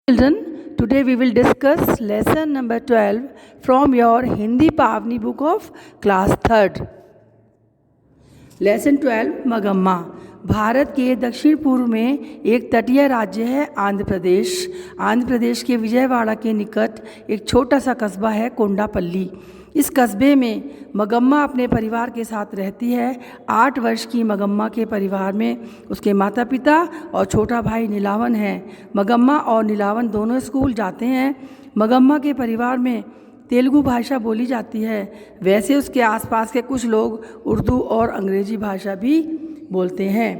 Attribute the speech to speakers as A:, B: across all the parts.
A: Children, today we will discuss lesson number 12 from your Hindi Pavni book of class 3rd. Lesson 12 मगम्मा। Bharat के दक्षिण पूर्व में एक तटीय राज्य है आंध्र प्रदेश। आंध्र प्रदेश के विजयवाड़ा के निकट एक छोटा सा कस्बा है कोंडापल्ली। इस कस्बे में मगम्मा अपने परिवार के साथ रहती है। 8 वर्ष की मगम्मा के परिवार में उसके माता पिता और छोटा भाई नीलावन है। मगम्मा और नीलावन दोनों स्कूल जाते हैं। मगम्मा के परिवार में तेलुगु भाषा बोली जाती है। वैसे उसके आसपास के कुछ लोग उर्दू और अंग्रेजी भाषा भी बोलते हैं।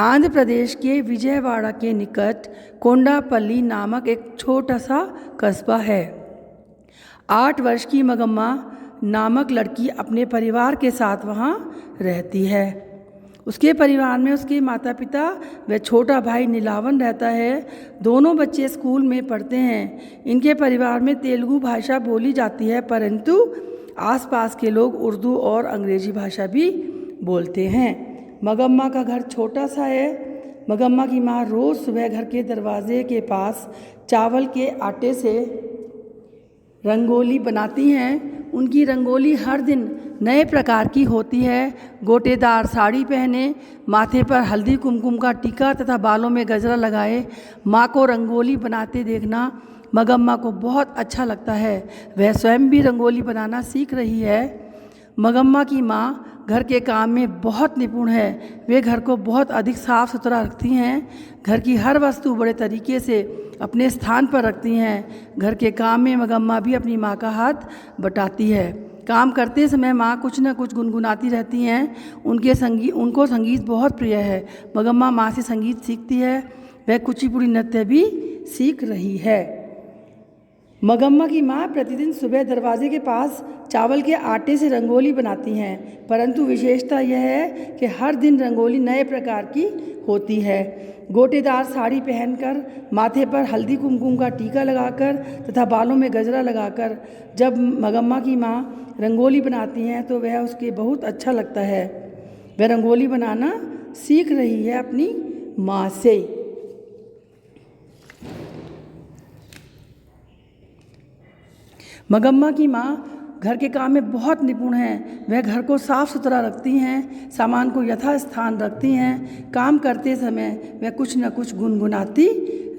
A: आंध्र प्रदेश के विजयवाड़ा के निकट कोंडापल्ली नामक एक छोटा सा कस्बा है। 8 वर्ष की मगम्मा नामक लड़की अपने परिवार के साथ वहाँ रहती है। उसके परिवार में उसके माता पिता व छोटा भाई नीलावन रहता है। दोनों बच्चे स्कूल में पढ़ते हैं। इनके परिवार में तेलुगु भाषा बोली जाती है, परंतु आसपास के लोग उर्दू और अंग्रेजी भाषा भी बोलते हैं। मगम्मा का घर छोटा सा है। मगम्मा की माँ रोज़ सुबह घर के दरवाजे के पास चावल के आटे से रंगोली बनाती हैं। उनकी रंगोली हर दिन नए प्रकार की होती है। गोटेदार साड़ी पहने, माथे पर हल्दी कुमकुम का टीका तथा बालों में गजरा लगाए माँ को रंगोली बनाते देखना मगम्मा को बहुत अच्छा लगता है। वह स्वयं भी रंगोली बनाना सीख रही है। मगम्मा की माँ घर के काम में बहुत निपुण है। वे घर को बहुत अधिक साफ सुथरा रखती हैं। घर की हर वस्तु बड़े तरीके से अपने स्थान पर रखती हैं। घर के काम में मगम्मा भी अपनी माँ का हाथ बटाती है। काम करते समय माँ कुछ न कुछ गुनगुनाती रहती हैं। उनको संगीत बहुत प्रिय है। मगम्मा माँ से संगीत सीखती है। वह कुचिपुड़ी नृत्य भी सीख रही है। मगम्मा की माँ प्रतिदिन सुबह दरवाजे के पास चावल के आटे से रंगोली बनाती हैं, परंतु विशेषता यह है कि हर दिन रंगोली नए प्रकार की होती है। गोटेदार साड़ी पहनकर, माथे पर हल्दी कुमकुम का टीका लगाकर तथा बालों में गजरा लगाकर जब मगम्मा की माँ रंगोली बनाती हैं तो वह उसके बहुत अच्छा लगता है। वह रंगोली बनाना सीख रही है अपनी माँ से। मगम्मा की माँ घर के काम में बहुत निपुण हैं। वह घर को साफ सुथरा रखती हैं, सामान को यथास्थान रखती हैं। काम करते समय वह कुछ न कुछ गुनगुनाती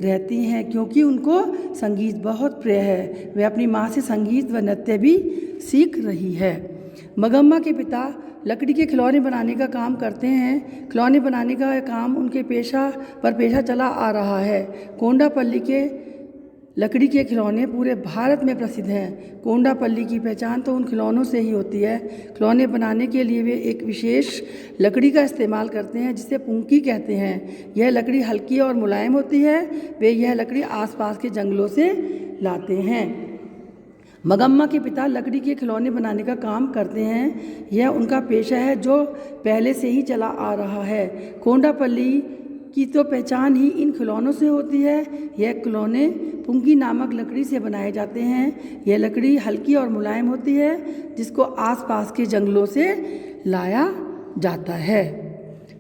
A: रहती हैं, क्योंकि उनको संगीत बहुत प्रिय है। वह अपनी माँ से संगीत व नृत्य भी सीख रही है। मगम्मा के पिता लकड़ी के खिलौने बनाने का काम करते हैं। खिलौने बनाने का काम उनके पेशा चला आ रहा है। कोंडापल्ली के लकड़ी के खिलौने पूरे भारत में प्रसिद्ध हैं। कोंडापल्ली की पहचान तो उन खिलौनों से ही होती है। खिलौने बनाने के लिए वे एक विशेष लकड़ी का इस्तेमाल करते हैं जिसे पुंकी कहते हैं। यह लकड़ी हल्की और मुलायम होती है। वे यह लकड़ी आसपास के जंगलों से लाते हैं। मगम्मा के पिता लकड़ी के खिलौने बनाने का काम करते हैं। यह उनका पेशा है जो पहले से ही चला आ रहा है। कोंडापल्ली की तो पहचान ही इन खिलौनों से होती है। यह खिलौने पुंगी नामक लकड़ी से बनाए जाते हैं। यह लकड़ी हल्की और मुलायम होती है, जिसको आसपास के जंगलों से लाया जाता है।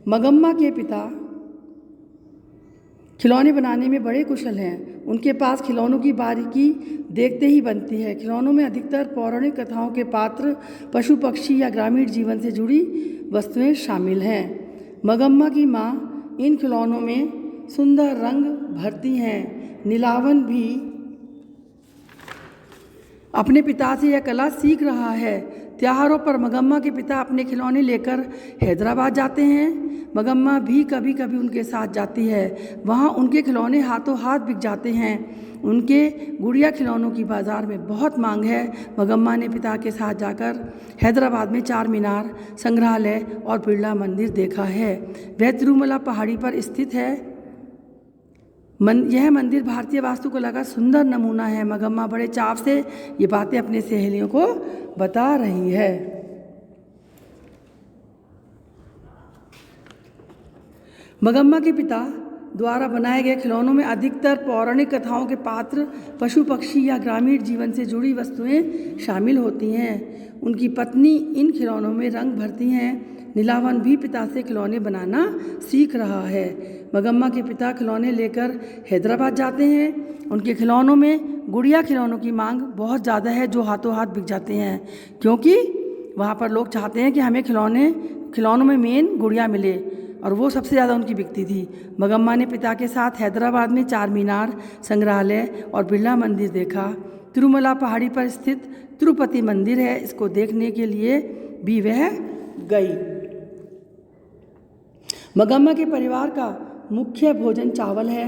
A: मगम्मा के पिता खिलौने बनाने में बड़े कुशल हैं। उनके पास खिलौनों की बारीकी देखते ही बनती है। खिलौनों में अधिकतर पौराणिक कथाओं के पात्र, पशु पक्षी या ग्रामीण जीवन से जुड़ी वस्तुएं शामिल हैं। मगम्मा की माँ इन खिलौनों में सुंदर रंग भरती हैं। नीलावन भी अपने पिता से यह कला सीख रहा है। त्योहारों पर मगम्मा के पिता अपने खिलौने लेकर हैदराबाद जाते हैं। मगम्मा भी कभी कभी उनके साथ जाती है। वहाँ उनके खिलौने हाथों हाथ बिक जाते हैं। उनके गुड़िया खिलौनों की बाज़ार में बहुत मांग है। मगम्मा ने पिता के साथ जाकर हैदराबाद में चार मीनार, संग्रहालय और बिरला मंदिर देखा है। वह तिरुमला पहाड़ी पर स्थित है। यह मंदिर भारतीय वास्तुकला का सुंदर नमूना है। मगम्मा बड़े चाव से ये बातें अपने सहेलियों को बता रही है। मगम्मा के पिता द्वारा बनाए गए खिलौनों में अधिकतर पौराणिक कथाओं के पात्र, पशु पक्षी या ग्रामीण जीवन से जुड़ी वस्तुएं शामिल होती हैं। उनकी पत्नी इन खिलौनों में रंग भरती हैं। नीलावन भी पिता से खिलौने बनाना सीख रहा है। मगम्मा के पिता खिलौने लेकर हैदराबाद जाते हैं। उनके खिलौनों में गुड़िया खिलौनों की मांग बहुत ज़्यादा है, जो हाथों हाथ बिक जाते हैं, क्योंकि वहाँ पर लोग चाहते हैं कि हमें खिलौनों में मेन गुड़िया मिले, और वो सबसे ज़्यादा उनकी बिकती थी। मगम्मा ने पिता के साथ हैदराबाद में चार मीनार, संग्रहालय और बिरला मंदिर देखा। तिरुमला पहाड़ी पर स्थित तिरुपति मंदिर है, इसको देखने के लिए भी वह गई। मगम्मा के परिवार का मुख्य भोजन चावल है।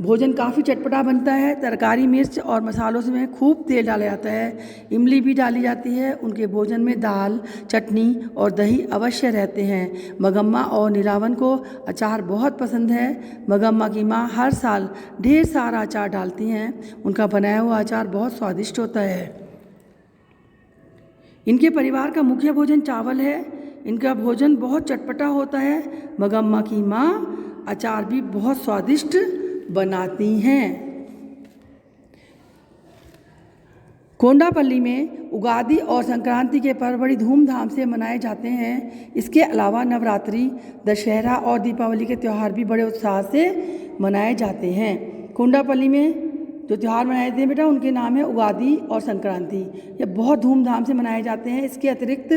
A: भोजन काफ़ी चटपटा बनता है। तरकारी, मिर्च और मसालों में खूब तेल डाला जाता है। इमली भी डाली जाती है। उनके भोजन में दाल, चटनी और दही अवश्य रहते हैं। मगम्मा और नीलावन को अचार बहुत पसंद है। मगम्मा की माँ हर साल ढेर सारा अचार डालती हैं। उनका बनाया हुआ अचार बहुत स्वादिष्ट होता है। इनके परिवार का मुख्य भोजन चावल है। इनका भोजन बहुत चटपटा होता है। मगम्मा की माँ अचार भी बहुत स्वादिष्ट बनाती हैं। कोंडापल्ली में उगादि और संक्रांति के पर्व बड़ी धूमधाम से मनाए जाते हैं। इसके अलावा नवरात्रि, दशहरा और दीपावली के त्यौहार भी बड़े उत्साह से मनाए जाते हैं। कोंडापल्ली में जो त्यौहार मनाए जाते हैं बेटा, उनके नाम है उगादि और संक्रांति। ये बहुत धूमधाम से मनाए जाते हैं। इसके अतिरिक्त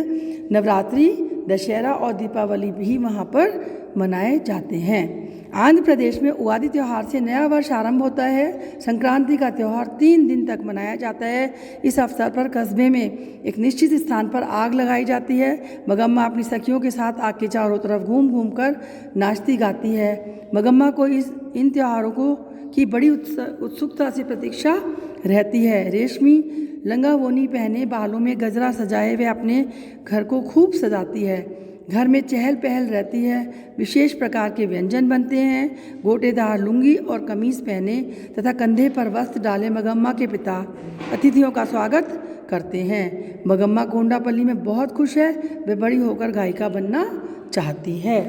A: नवरात्रि, दशहरा और दीपावली भी वहाँ पर मनाए जाते हैं। आंध्र प्रदेश में उगादि त्यौहार से नया वर्ष आरंभ होता है। संक्रांति का त्यौहार 3 दिन तक मनाया जाता है। इस अवसर पर कस्बे में एक निश्चित स्थान पर आग लगाई जाती है। मगम्मा अपनी सखियों के साथ आग के चारों तरफ घूम घूम कर नाचती गाती है। मगम्मा को इन त्योहारों की बड़ी उत्सुकता से प्रतीक्षा रहती है। रेशमी लंगावोनी पहने, बालों में गजरा सजाए वे अपने घर को खूब सजाती है। घर में चहल पहल रहती है। विशेष प्रकार के व्यंजन बनते हैं। गोटेदार लुंगी और कमीज पहने तथा कंधे पर वस्त्र डाले मगम्मा के पिता अतिथियों का स्वागत करते हैं। मगम्मा कोंडापल्ली में बहुत खुश है। वे बड़ी होकर गायिका बनना चाहती है।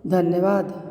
A: धन्यवाद।